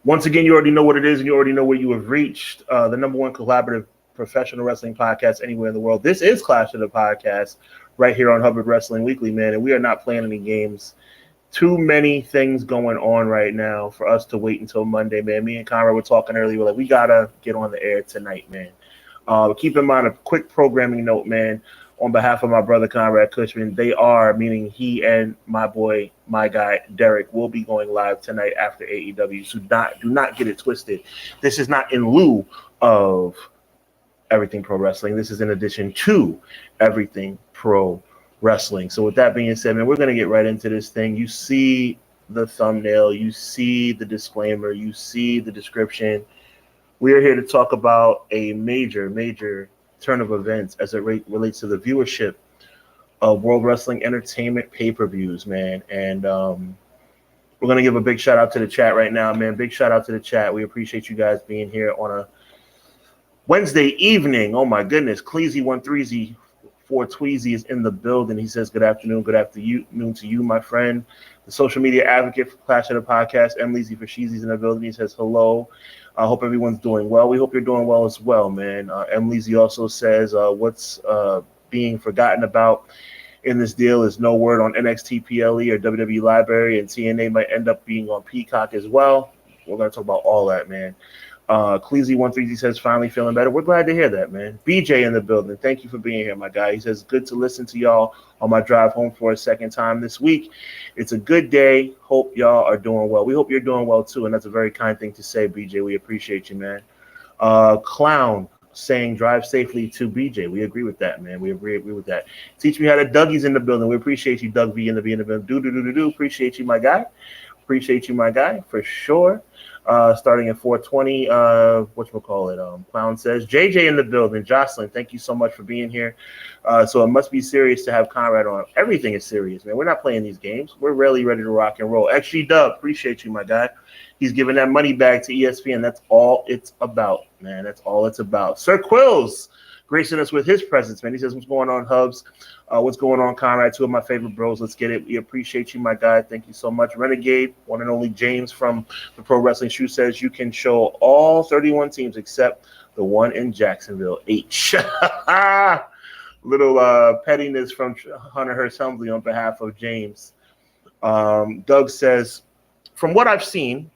Once again, you already know what it is, and you already know where you have reached. The number one collaborative professional wrestling podcast anywhere in the world. This is Clash of the Podcast right here on Hubbard Wrestling Weekly, man. And we are not playing any games. Too many things going on right now for us to wait until Monday, man. Me and Conrad were talking earlier. We're like, we got to get on the air tonight, man. Keep in mind a quick programming note, man. On behalf of my brother Conrad Cushman, they are, meaning he and my boy, my guy Derek, will be going live tonight after AEW. So do not get it twisted. This is not in lieu of Everything Pro Wrestling. This is in addition to Everything Pro Wrestling. So with that being said, man, we're gonna get right into this thing. You see the thumbnail, you see the disclaimer, you see the description. We are here to talk about a major turn of events as it relates to the viewership of World Wrestling Entertainment pay-per-views, man. And we're going to give a big shout out to the chat right now, man. Big shout out to the chat. We appreciate you guys being here on a Wednesday evening. Oh, my goodness. Cleasy13Z for Tweezy is in the building. He says, good afternoon to you, my friend. The social media advocate for Clash of the Podcast, Emily's for Sheezy's in the building. He says, hello. I hope everyone's doing well. We hope you're doing well as well, man. Emily's also says, what's being forgotten about in this deal is no word on NXT PLE or WWE Library, and TNA might end up being on Peacock as well. We're going to talk about all that, man. Cleasy13Z says, finally feeling better. We're glad to hear that, man. BJ in the building. Thank you for being here, my guy. He says, good to listen to y'all on my drive home for a second time this week. It's a good day. Hope y'all are doing well. We hope you're doing well, too, and that's a very kind thing to say, BJ. We appreciate you, man. Clown saying, drive safely to BJ. We agree with that, man. We agree with that. Teach me how to Dougie's in the building. We appreciate you, Doug V in the building. Do. Appreciate you, my guy. Appreciate you, my guy, for sure. Starting at 420, Clown says, JJ in the building. Jocelyn, thank you so much for being here. So it must be serious to have Conrad on. Everything is serious, man. We're not playing these games. We're really ready to rock and roll. XG Dub, appreciate you, my guy. He's giving that money back to ESPN. That's all it's about, man. That's all it's about. Sir Quills gracing us with his presence, man. He says, what's going on, Hubs? What's going on, Conrad? Two of my favorite bros. Let's get it. We appreciate you, my guy. Thank you so much. Renegade, one and only James from the Pro Wrestling Shoe says you can show all 31 teams except the one in Jacksonville. H. Little pettiness from Hunter Hearst Helmsley on behalf of James. Doug says, from what I've seen,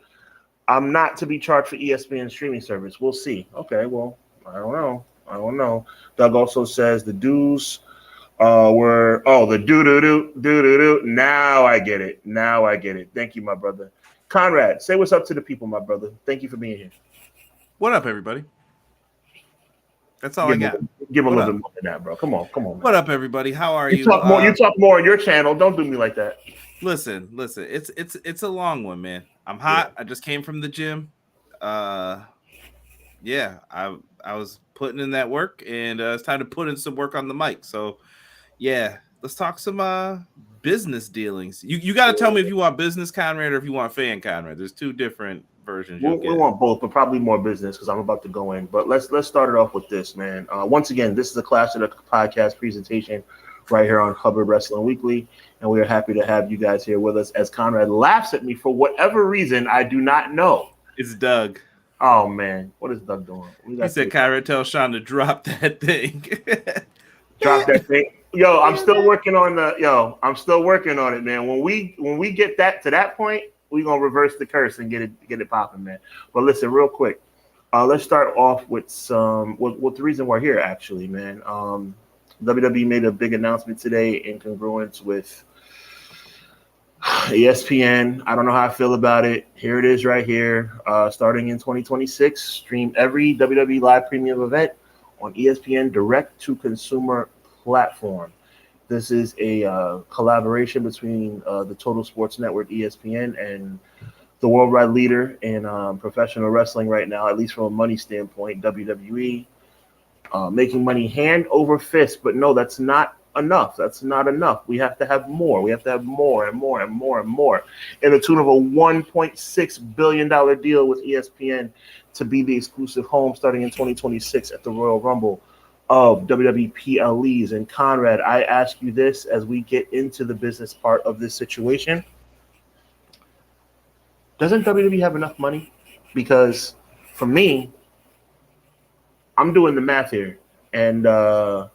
I'm not to be charged for ESPN streaming service. We'll see. Okay, well, I don't know. Doug also says the dues the do. Now I get it. Thank you, my brother. Conrad, say what's up to the people, my brother. Thank you for being here. What up, everybody? That's all I got. Give a little bit more than that, bro. Come on. Man. What up, everybody? How are you? You talk more on your channel. Don't do me like that. Listen. It's a long one, man. I'm hot. Yeah. I just came from the gym. I was putting in that work, and it's time to put in some work on the mic. So, yeah, let's talk some business dealings. You got to tell me if you want business Conrad or if you want fan Conrad. There's two different versions. We want both, but probably more business because I'm about to go in. But let's start it off with this, man. Once again, this is the Clash of the Podcast presentation right here on Hubbard Wrestling Weekly, and we are happy to have you guys here with us as Conrad laughs at me for whatever reason I do not know. It's Doug. Oh, man. What is Doug doing? He said, Conrad, tell Sean to drop that thing. Drop that thing. I'm still working on it, man. When we get that to that point, we're going to reverse the curse and get it popping, man. But listen, real quick. Let's start off with with the reason we're here, actually, man. WWE made a big announcement today in congruence with ESPN. I don't know how I feel about it. Here it is right here. Starting in 2026, stream every WWE Live Premium event on ESPN direct-to-consumer platform. This is a collaboration between the Total Sports Network, ESPN, and the worldwide leader in professional wrestling right now, at least from a money standpoint, WWE. Making money hand over fist, but no, that's not enough. We have to have more. We have to have more and more and more and more. In the tune of a $1.6 billion deal with ESPN to be the exclusive home starting in 2026 at the Royal Rumble of WWE PLEs. And Conrad, I ask you this as we get into the business part of this situation. Doesn't WWE have enough money? because for me, I'm doing the math here, and now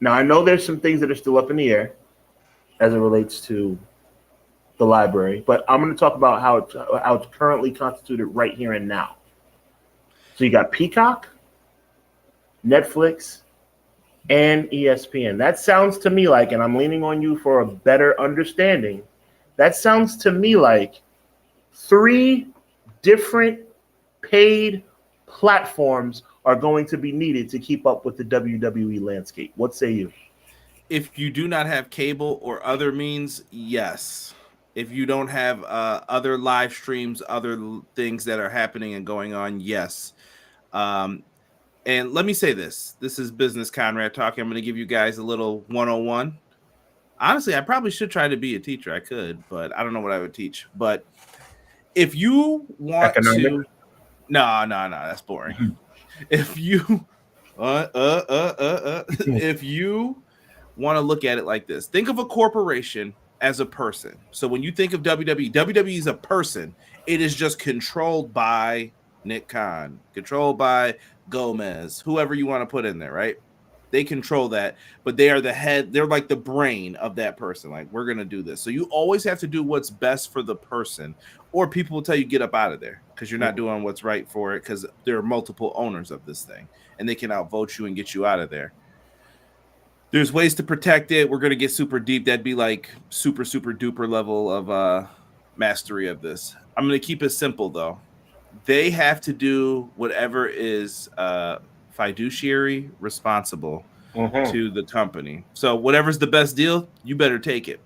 I know there's some things that are still up in the air as it relates to the library, but I'm going to talk about how it's currently constituted right here and now. So you got Peacock, Netflix, and ESPN. That sounds to me like, and I'm leaning on you for a better understanding, that sounds to me like 3 different paid platforms are going to be needed to keep up with the WWE landscape. What say you? If you do not have cable or other means, yes. If you don't have other live streams, other things that are happening and going on, yes. And let me say this. This is Business Conrad talking. I'm going to give you guys a little 101. Honestly, I probably should try to be a teacher. I could, but I don't know what I would teach. But if you want to... No, that's boring. If you... if you want to look at it like this, think of a corporation as a person. So when you think of WWE is a person. It is just controlled by Nick Khan, controlled by Gomez, whoever you want to put in there, right? They control that, but they are the head. They're like the brain of that person. Like, we're going to do this. So you always have to do what's best for the person, or people will tell you get up out of there because you're not doing what's right for it, because there are multiple owners of this thing and they can outvote you and get you out of there. There's ways to protect it. We're going to get super deep. That'd be like super, super duper level of mastery of this. I'm going to keep it simple, though. They have to do whatever is fiduciary responsible to the company. So whatever's the best deal, you better take it.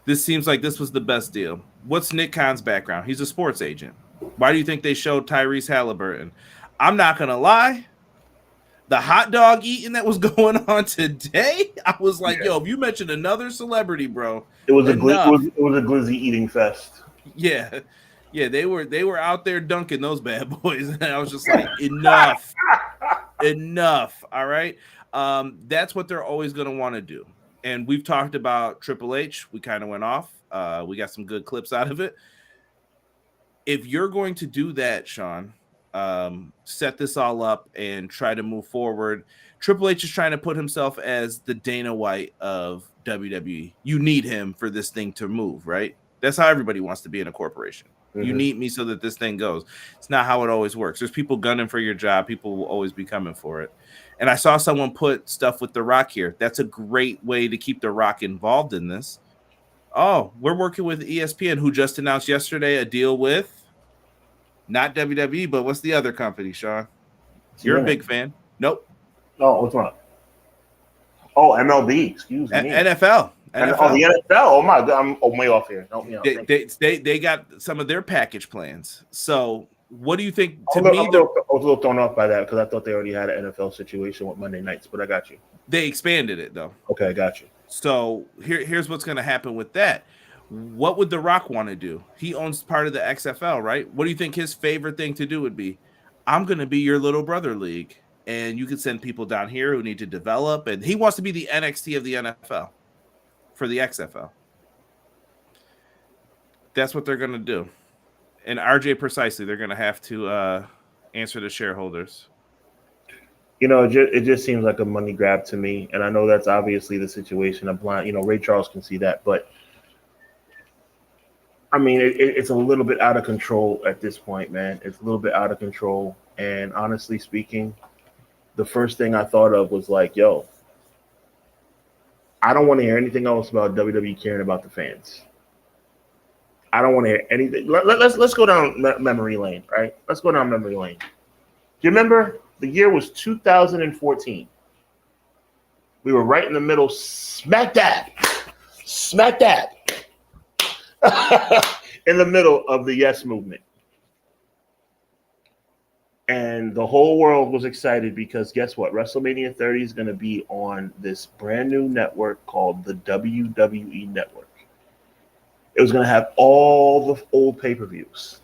This seems like this was the best deal. What's Nick Khan's background? He's a sports agent. Why do you think they showed Tyrese Halliburton? I'm not going to lie. The hot dog eating that was going on today, I was like, yo, if you mentioned another celebrity, bro. It was a glizzy eating fest. Yeah. Yeah, they were out there dunking those bad boys. And I was just like, enough. All right. That's what they're always going to want to do. And we've talked about Triple H. We kind of went off. We got some good clips out of it. If you're going to do that, Sean, set this all up and try to move forward. Triple H is trying to put himself as the Dana White of WWE. You need him for this thing to move, right? That's how everybody wants to be in a corporation. You need me so that this thing goes. It's not how it always works. There's people gunning for your job. People will always be coming for it. And I saw someone put stuff with The Rock here. That's a great way to keep The Rock involved in this. Oh, we're working with ESPN, who just announced yesterday a deal with not WWE, but what's the other company, Sean? You're a big fan. Nope. Oh, what's wrong? Oh, MLB. Excuse me. NFL. Oh, the NFL. Oh my God, I'm way off here. Help me out. They got some of their package plans. So what do you think? I was a little thrown off by that because I thought they already had an NFL situation with Monday nights, but I got you. They expanded it though. Okay, I got you. So here's what's going to happen with that. What would The Rock want to do? He owns part of the XFL, right? What do you think his favorite thing to do would be? I'm going to be your little brother league, and you can send people down here who need to develop. And he wants to be the NXT of the NFL for the XFL. That's what they're going to do. And RJ, precisely, they're going to have to answer to shareholders. You know, it just seems like a money grab to me. And I know that's obviously the situation. Ray Charles can see that. But, I mean, it's a little bit out of control at this point, man. It's a little bit out of control. And honestly speaking, the first thing I thought of was like, yo, I don't want to hear anything else about WWE caring about the fans. I don't want to hear anything. Let's go down memory lane, right? Let's go down memory lane. Do you remember the year was 2014? We were right in the middle, smack dab, in the middle of the Yes movement. And the whole world was excited because guess what? WrestleMania 30 is going to be on this brand new network called the WWE Network. It was going to have all the old pay-per-views,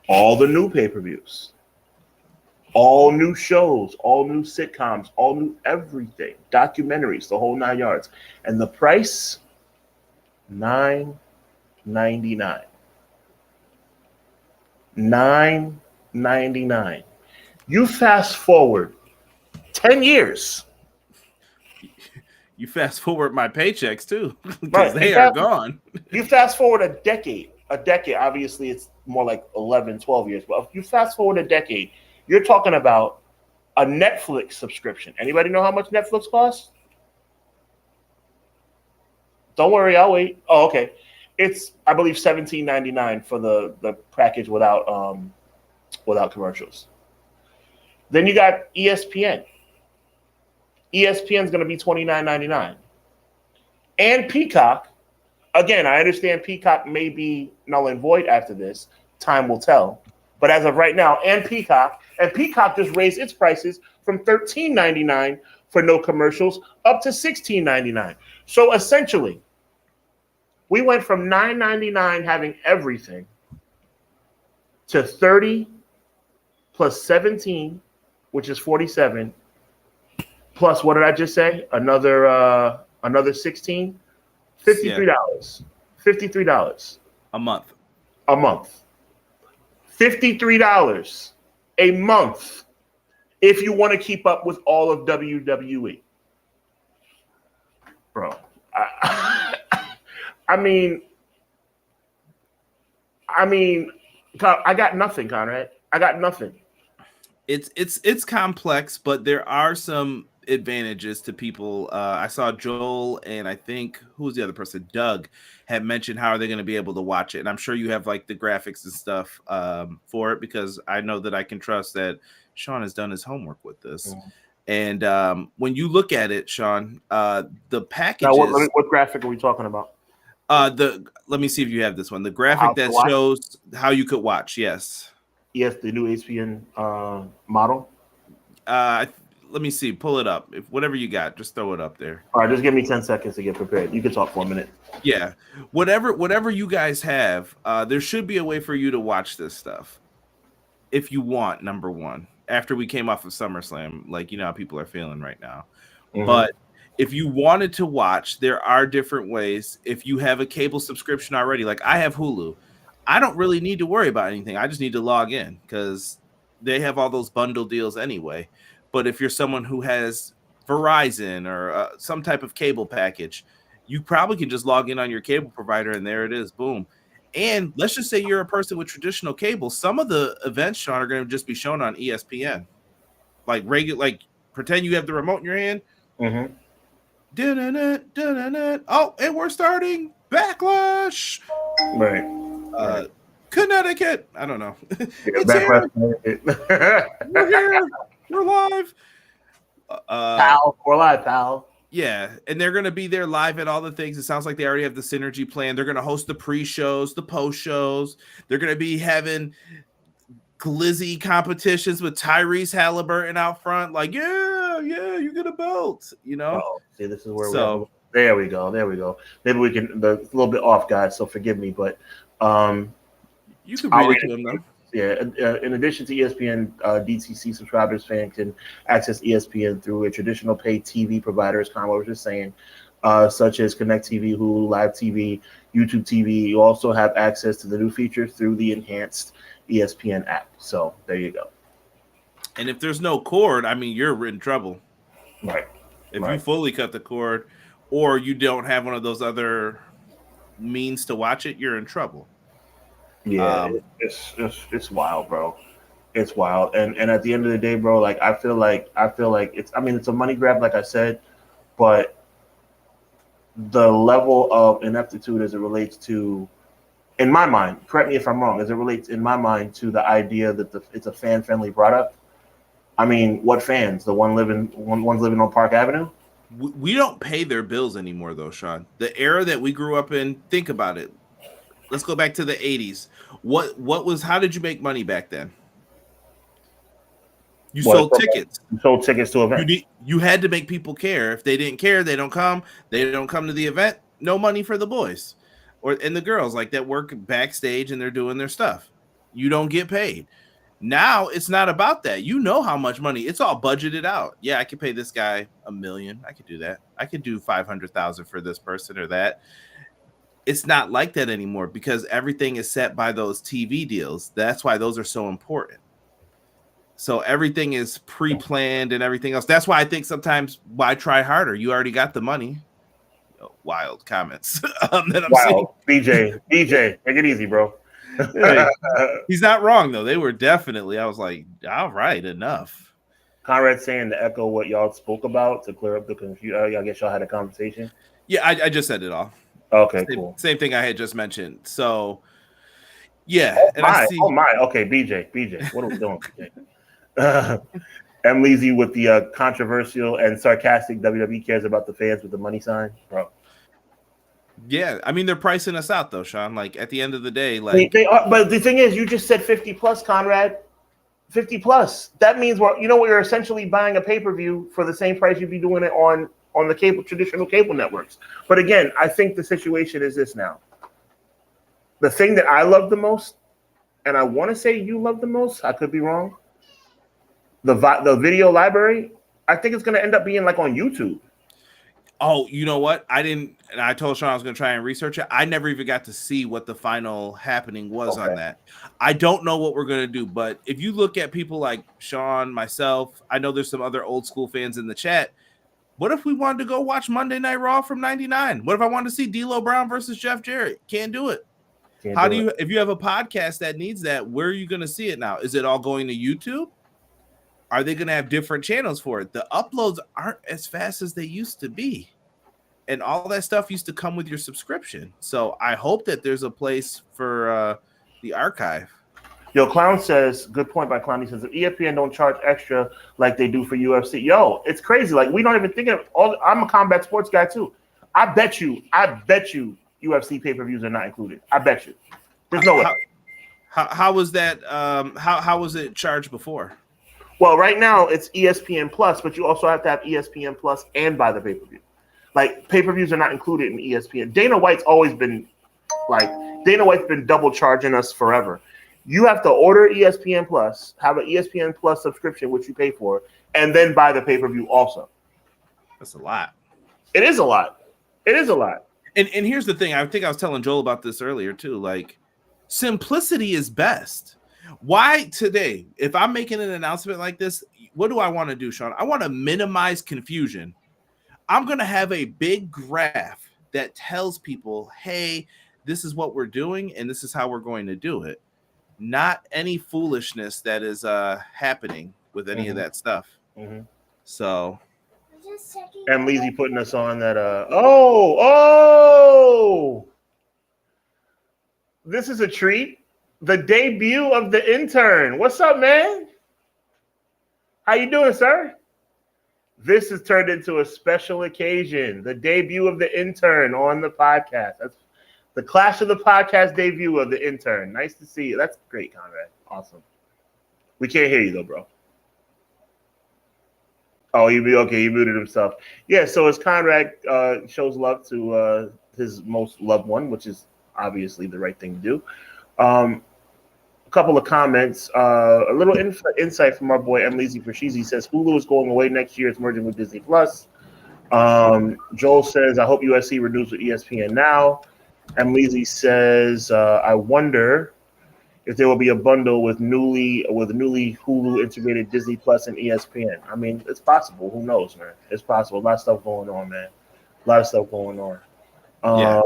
all the new pay-per-views, all new shows, all new sitcoms, all new everything, documentaries, the whole 9 yards. And the price, $9.99. $9.99. You fast forward 10 years. You fast forward my paychecks too, because Right. they are gone. You fast forward a decade. Obviously, it's more like 11, 12 years. But if you fast forward a decade, you're talking about a Netflix subscription. Anybody know how much Netflix costs? Don't worry, I'll wait. Oh, okay. It's, I believe, $17.99 for the package without commercials. Then you got ESPN. ESPN is going to be $29.99. And Peacock. Again, I understand Peacock may be null and void after this. Time will tell. But as of right now, and Peacock just raised its prices from $13.99 for no commercials up to $16.99. So essentially, we went from $9.99 having everything to 30 plus 17, which is 47, plus what did I just say? Another 16. $53. $53 a month. $53 a month if you want to keep up with all of WWE. Bro, I mean, I got nothing, Conrad. I got nothing. It's complex, but there are some advantages to people. I saw Joel and I think who was the other person? Doug had mentioned how are they going to be able to watch it, and I'm sure you have like the graphics and stuff for it, because I know that I can trust that Sean has done his homework with this. And when you look at it, Sean, the packages. Now, what graphic are we talking about? Let me see if you have this one. The graphic that shows how you could watch. Yes, the new ESPN model. Let me see. Pull it up. If whatever you got, just throw it up there. All right, just give me 10 seconds to get prepared. You can talk for a minute. Yeah, whatever you guys have, there should be a way for you to watch this stuff if you want. Number one, after we came off of SummerSlam, like you know how people are feeling right now. Mm-hmm. But if you wanted to watch, there are different ways. If you have a cable subscription already, like I have Hulu, I don't really need to worry about anything. I just need to log in because they have all those bundle deals anyway. But if you're someone who has Verizon or some type of cable package, you probably can just log in on your cable provider and there it is. Boom. And let's just say you're a person with traditional cable. Some of the events, Sean, are going to just be shown on ESPN. Like pretend you have the remote in your hand. Mm-hmm. Oh, and we're starting Backlash. Right. Connecticut. I don't know. It's here. We're here. We're live. Pal. We're live, pal. Yeah, and they're going to be there live at all the things. It sounds like they already have the synergy plan. They're going to host the pre-shows, the post-shows. They're going to be having glizzy competitions with Tyrese Halliburton out front. Like, yeah, you get a belt, you know? Oh, see, this is where we're There we go. Maybe we can, a little bit off, guys, so forgive me, but you can read it to them, though. Yeah, in addition to ESPN, DTC subscribers, fans can access ESPN through a traditional paid TV provider, as Conrad was just saying, such as Connect TV, Hulu, Live TV, YouTube TV. You also have access to the new features through the enhanced ESPN app. So there you go. And if there's no cord, I mean, you're in trouble. Right. If you fully cut the cord or you don't have one of those other means to watch it, you're in trouble. Yeah, it's wild, bro. It's wild, and at the end of the day, bro, like I feel like it's a money grab, like I said, but the level of ineptitude as it relates to, in my mind, correct me if I'm wrong, as it relates in my mind to the idea that it's a fan friendly product. I mean, what fans? The ones living on Park Avenue? We don't pay their bills anymore, though, Sean. The era that we grew up in, think about it. Let's go back to the 80s. How did you make money back then? You sold tickets. You sold tickets to events. You had to make people care. If they didn't care, they don't come. They don't come to the event. No money for the boys and the girls like that work backstage and they're doing their stuff. You don't get paid. Now it's not about that. You know how much money. It's all budgeted out. Yeah, I could pay this guy $1 million. I could do that. I could do $500,000 for this person or that. it's not like that anymore because everything is set by those TV deals. That's why those are so important. So everything is pre-planned and everything else. That's why I think sometimes why try harder? You already got the money. Wild comments that I'm seeing. BJ, take it easy, bro. Hey, he's not wrong though. They were definitely. I was like, all right, enough. Conrad saying to echo what y'all spoke about to clear up the confusion. I guess y'all had a conversation. Yeah, I just said it all. Okay, cool. Same thing I had just mentioned. So, yeah. Oh my. Okay, BJ, what are we doing, BJ? M. Leezy with the controversial and sarcastic WWE cares about the fans with the money sign, bro. Yeah, I mean they're pricing us out though, Sean. Like at the end of the day, like they are. But the thing is, you just said 50 plus, Conrad. 50 plus. That means what you're essentially buying a pay-per-view for the same price you'd be doing it on the traditional cable networks. But again, I think the situation is this now. The thing that I love the most, and I want to say you love the most, I could be wrong. The video library, I think it's going to end up being like on YouTube. Oh, you know what? I told Sean I was going to try and research it. I never even got to see what the final happening was on that. I don't know what we're going to do, but if you look at people like Sean, myself, I know there's some other old school fans in the chat. What if we wanted to go watch Monday Night Raw from 99? What if I wanted to see D'Lo Brown versus Jeff Jarrett? Can't do it. If you have a podcast that needs that, where are you going to see it now? Is it all going to YouTube? Are they going to have different channels for it? The uploads aren't as fast as they used to be. And all that stuff used to come with your subscription. So I hope that there's a place for the archive. Yo, Clown says, good point by Clown. He says, if ESPN don't charge extra like they do for UFC. Yo, it's crazy. Like, we don't even think of all. I'm a combat sports guy, too. I bet you UFC pay-per-views are not included. I bet you. There's no way. How was that? How was it charged before? Well, right now it's ESPN Plus, but you also have to have ESPN Plus and buy the pay-per-view. Like, pay-per-views are not included in ESPN. Dana White's been double charging us forever. You have to order ESPN Plus, have an ESPN Plus subscription, which you pay for, and then buy the pay-per-view also. That's a lot. It is a lot. And here's the thing. I think I was telling Joel about this earlier too. Like, simplicity is best. Why today, if I'm making an announcement like this, what do I want to do, Sean? I want to minimize confusion. I'm going to have a big graph that tells people, hey, this is what we're doing and this is how we're going to do it. Not any foolishness that is happening with any of that stuff. Mm-hmm. So. And Leezy putting us on that. This is a treat. The debut of the intern. What's up, man? How you doing, sir? This has turned into a special occasion. The debut of the intern on the podcast. That's the Clash of the Podcast debut of the intern. Nice to see you. That's great, Conrad. Awesome. We can't hear you, though, bro. Oh, he muted himself. Yeah, so as Conrad shows love to his most loved one, which is obviously the right thing to do. A couple of comments. A little insight from our boy M. Leezy Fashizi says Hulu is going away next year. It's merging with Disney Plus. Joel says, I hope USC renews with ESPN now. M. Leezy says, I wonder if there will be a bundle with newly Hulu integrated Disney Plus and ESPN. I mean, it's possible. Who knows, man? It's possible. A lot of stuff going on, man. A lot of stuff going on. Yeah.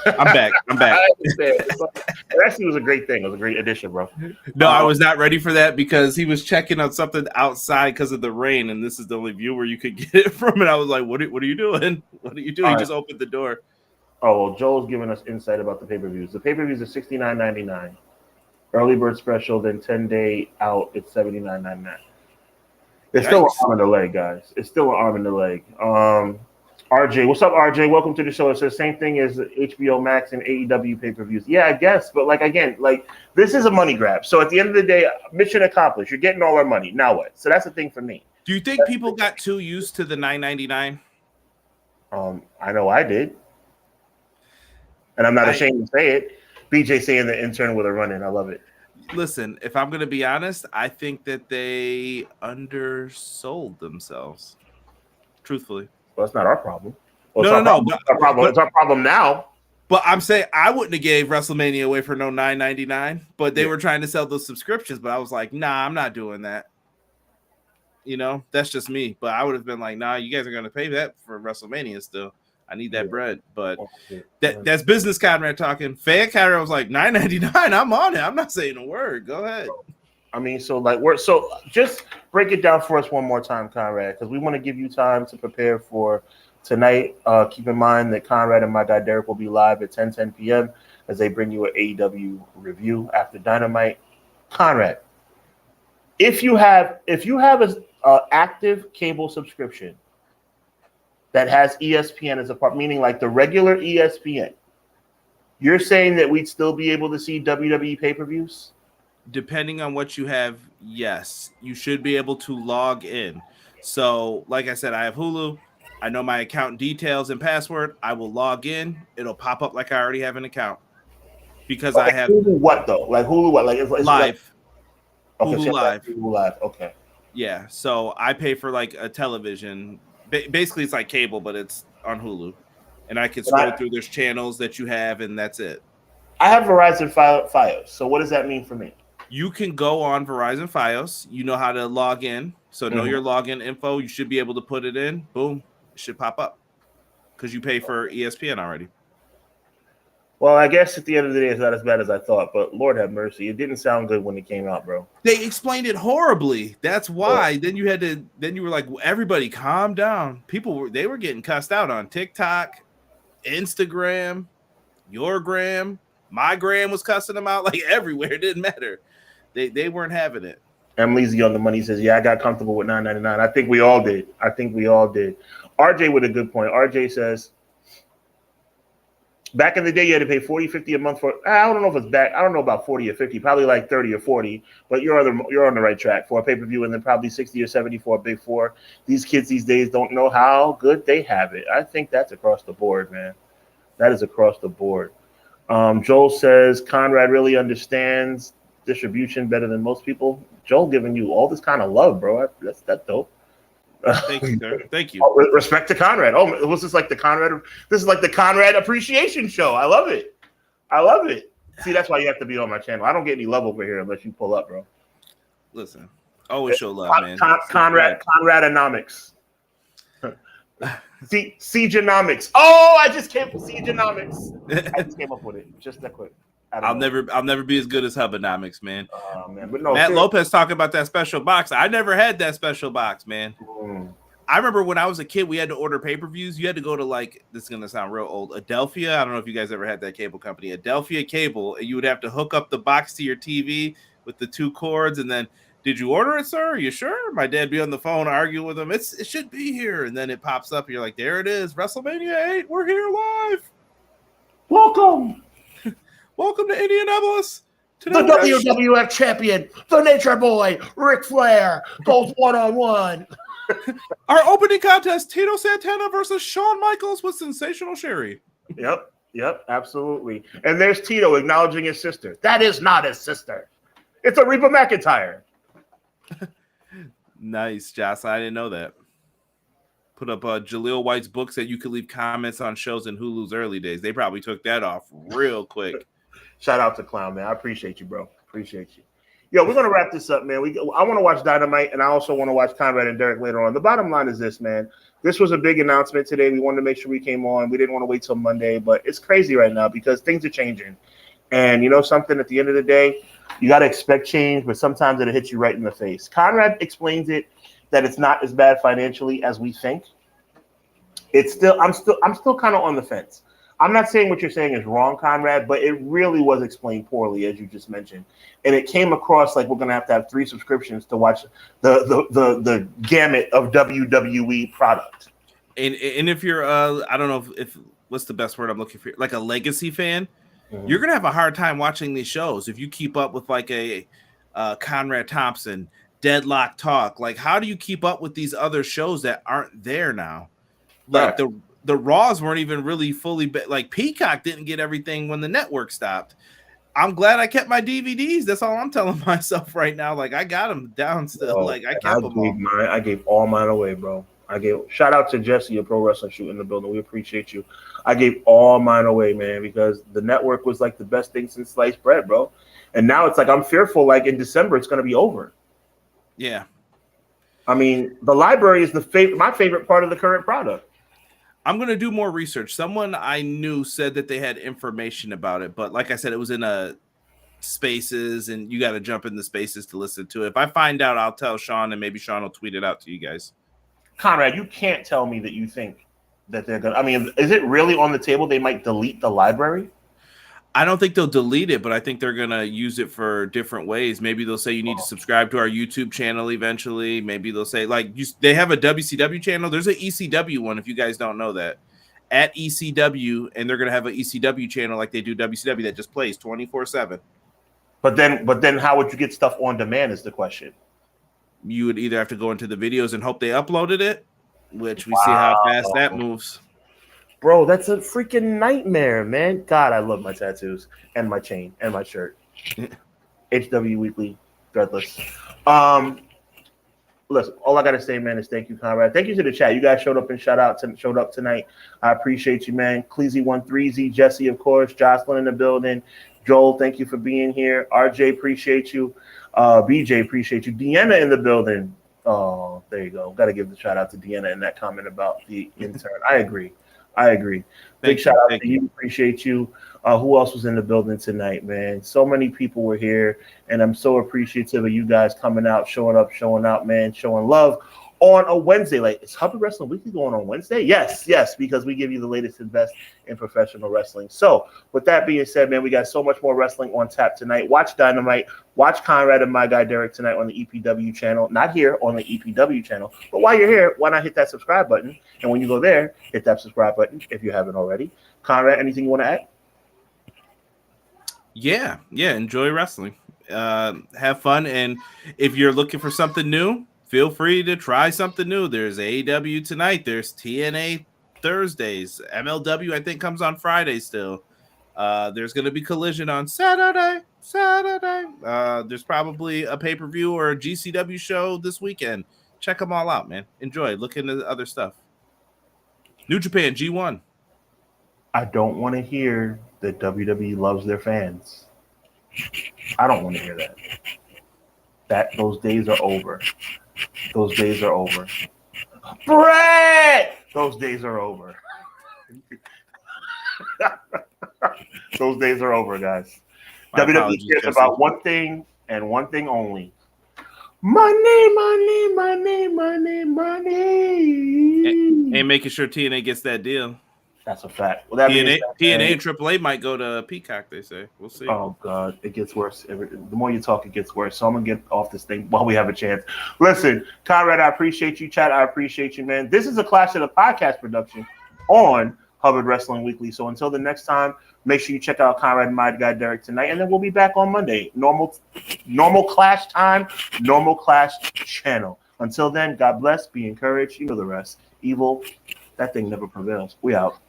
I'm back. It actually was a great thing. It was a great addition, bro. No, I was not ready for that because he was checking on something outside because of the rain, and this is the only view where you could get it from. And I was like, "What are you doing? What are you doing?" He just opened the door. Oh, well, Joel's giving us insight about the pay-per-views. The pay-per-views are $69.99. Early bird special, then 10-day out, it's $79.99. It's still an arm in the leg, guys. It's still an arm in the leg. RJ, what's up, RJ? Welcome to the show. It says same thing as HBO Max and AEW pay-per-views. Yeah, I guess, but this is a money grab. So at the end of the day, mission accomplished. You're getting all our money. Now what? So that's the thing for me. Do you think people got too used to the $9.99? I know I did. And I'm not ashamed to say it. BJ saying the intern with a run-in. I love it. Listen, if I'm going to be honest, I think that they undersold themselves. Truthfully. Well, it's not our problem. No. It's our problem now. But I'm saying I wouldn't have gave WrestleMania away for no $9.99, but they were trying to sell those subscriptions. But I was like, nah, I'm not doing that. You know, that's just me. But I would have been like, nah, you guys are going to pay that for WrestleMania still. I need that bread. But that's business Conrad talking. Fan Conrad was like, $9.99, I'm on it. I'm not saying a word. Go ahead. I mean, so just break it down for us one more time, Conrad, because we want to give you time to prepare for tonight. Keep in mind that Conrad and my guy Derek will be live at 10 p.m. as they bring you an AEW review after Dynamite. Conrad, if you have an active cable subscription that has ESPN as a part, meaning like the regular ESPN, you're saying that we'd still be able to see WWE pay-per-views? Depending on what you have, yes. You should be able to log in. So, like I said, I have Hulu. I know my account details and password. I will log in. It'll pop up like I already have an account. Because I have Hulu what though? Like Hulu what? Like it's live. Okay, Hulu Live. Hulu Live. Okay. Yeah. So I pay for like a television. Basically, it's like cable, but it's on Hulu. And I can scroll through those channels that you have, and that's it. I have Verizon Fios. So what does that mean for me? You can go on Verizon Fios. You know how to log in. So know your login info. You should be able to put it in. Boom. It should pop up. Because you pay for ESPN already. Well, I guess at the end of the day, it's not as bad as I thought. But Lord have mercy. It didn't sound good when it came out, bro. They explained it horribly. That's why. Yeah. Then you were like, everybody calm down. They were getting cussed out on TikTok, Instagram, your gram. My gram was cussing them out like everywhere. It didn't matter. They weren't having it. Emily's on the money says, yeah, I got comfortable with $9.99. I think we all did. RJ with a good point. RJ says, back in the day, you had to pay $40, $50 a month for. I don't know if it's back. I don't know about 40 or 50. Probably like 30 or 40. But you're on the right track for a pay-per-view, and then probably 60 or 70 for a big four. These kids these days don't know how good they have it. I think that's across the board, man. That is across the board. Joel says Conrad really understands distribution better than most people. Joel giving you all this kind of love, bro. That's dope. Thank you, sir. Thank you. Respect to Conrad. Oh, was this like the Conrad? This is like the Conrad appreciation show. I love it. See, that's why you have to be on my channel. I don't get any love over here unless you pull up, bro. Listen, always show love, man. Conrad-onomics. HWWeekly. Oh, I just came from HWWeekly. I just came up with it. Just that quick. I'll never be as good as HUBBanomics, man. Man. But no, Matt Lopez talking about that special box. I never had that special box, man. I remember when I was a kid, we had to order pay-per-views. You had to go to, like, this is gonna sound real old, Adelphia. I don't know if you guys ever had that cable company, Adelphia Cable, and you would have to hook up the box to your TV with the two cords, and then, did you order it, sir? Are you sure? My dad be on the phone arguing with him. It should be here, and then it pops up. And you're like, there it is, WrestleMania 8. We're here live. Welcome to Indianapolis. The WWF champion, the Nature Boy, Ric Flair, goes one-on-one. Our opening contest, Tito Santana versus Shawn Michaels with Sensational Sherry. Yep, absolutely. And there's Tito acknowledging his sister. That is not his sister. It's Aretha McIntyre. Nice, Joss. I didn't know that. Put up Jaleel White's books that you could leave comments on shows in Hulu's early days. They probably took that off real quick. Shout out to Clown, man. I appreciate you, bro. Appreciate you. Yo, we're going to wrap this up, man. I want to watch Dynamite, and I also want to watch Conrad and Derek later on. The bottom line is this, man. This was a big announcement today. We wanted to make sure we came on. We didn't want to wait till Monday, but it's crazy right now because things are changing. And you know something? At the end of the day, you got to expect change, but sometimes it'll hit you right in the face. Conrad explains it that it's not as bad financially as we think. I'm still kind of on the fence. I'm not saying what you're saying is wrong, Conrad, but it really was explained poorly, as you just mentioned. And it came across like we're going to have 3 subscriptions to watch the gamut of WWE product. And if you're, I don't know if what's the best word I'm looking for, like a legacy fan, you're going to have a hard time watching these shows if you keep up with like a Conrad Thompson, Deadlock Talk. Like, how do you keep up with these other shows that aren't there now? Like the Raws weren't even really fully like Peacock didn't get everything when the network stopped. I'm glad I kept my DVDs. That's all I'm telling myself right now. Like I got them down still. Like I kept them all. I gave all mine away, bro. Shout out to Jesse of Pro Wrestling Shoot in the building. We appreciate you. I gave all mine away, man, because the network was like the best thing since sliced bread, bro. And now it's like I'm fearful, like in December, it's going to be over. Yeah. I mean, the library is my favorite part of the current product. I'm going to do more research. Someone I knew said that they had information about it, but like I said, it was in a Spaces, and you got to jump in the Spaces to listen to it. If I find out, I'll tell Sean, and maybe Sean will tweet it out to you guys. Conrad, you can't tell me that you think that they're going to – I mean, is it really on the table they might delete the library? I don't think they'll delete it, but I think they're going to use it for different ways. Maybe they'll say you need to subscribe to our YouTube channel eventually. Maybe they'll say, like, they have a WCW channel. There's an ECW one, if you guys don't know that, at ECW, and they're going to have an ECW channel like they do WCW that just plays 24/7. But then how would you get stuff on demand is the question. You would either have to go into the videos and hope they uploaded it, which we see how fast that moves. Bro, that's a freaking nightmare, man. God, I love my tattoos and my chain and my shirt. HWWeekly, threadless. Listen, all I gotta say, man, is thank you, Conrad. Thank you to the chat. You guys showed up tonight. I appreciate you, man. Cleasy13Z, Jesse, of course, Jocelyn in the building. Joel, thank you for being here. RJ, appreciate you. BJ, appreciate you. Deanna in the building. Oh, there you go. Got to give the shout out to Deanna in that comment about the intern. I agree. Big shout out to you. Appreciate you. Who else was in the building tonight, man? So many people were here, and I'm so appreciative of you guys coming out, showing out, man, showing love on a Wednesday. Like, is Hubbard Wrestling Weekly going on Wednesday? Yes, because we give you the latest and best in professional wrestling. So, with that being said, man, we got so much more wrestling on tap tonight. Watch Dynamite. Watch Conrad and my guy Derek tonight on the EPW channel. Not here on the EPW channel, but while you're here, why not hit that subscribe button? And when you go there, hit that subscribe button if you haven't already. Conrad, anything you want to add? Yeah. Enjoy wrestling. Have fun, and if you're looking for something new, feel free to try something new. There's AEW tonight. There's TNA Thursdays. MLW, I think, comes on Friday still. There's going to be Collision on Saturday. There's probably a pay-per-view or a GCW show this weekend. Check them all out, man. Enjoy. Look into the other stuff. New Japan, G1. I don't want to hear that WWE loves their fans. I don't want to hear that. Those days are over. Brett! Those days are over. Those days are over, guys. WWE cares about one thing and one thing only. Money. And making sure TNA gets that deal. That's a fact. Well, TNA and AAA might go to Peacock, they say. We'll see. Oh, God. It gets worse. The more you talk, it gets worse. So I'm going to get off this thing while we have a chance. Listen, Conrad, I appreciate you. Chat, I appreciate you, man. This is a Clash of the Podcast production on Hubbard Wrestling Weekly. So until the next time, make sure you check out Conrad and my guy Derek tonight. And then we'll be back on Monday. Normal Clash time, normal Clash channel. Until then, God bless. Be encouraged. You know the rest. Evil, that thing never prevails. We out.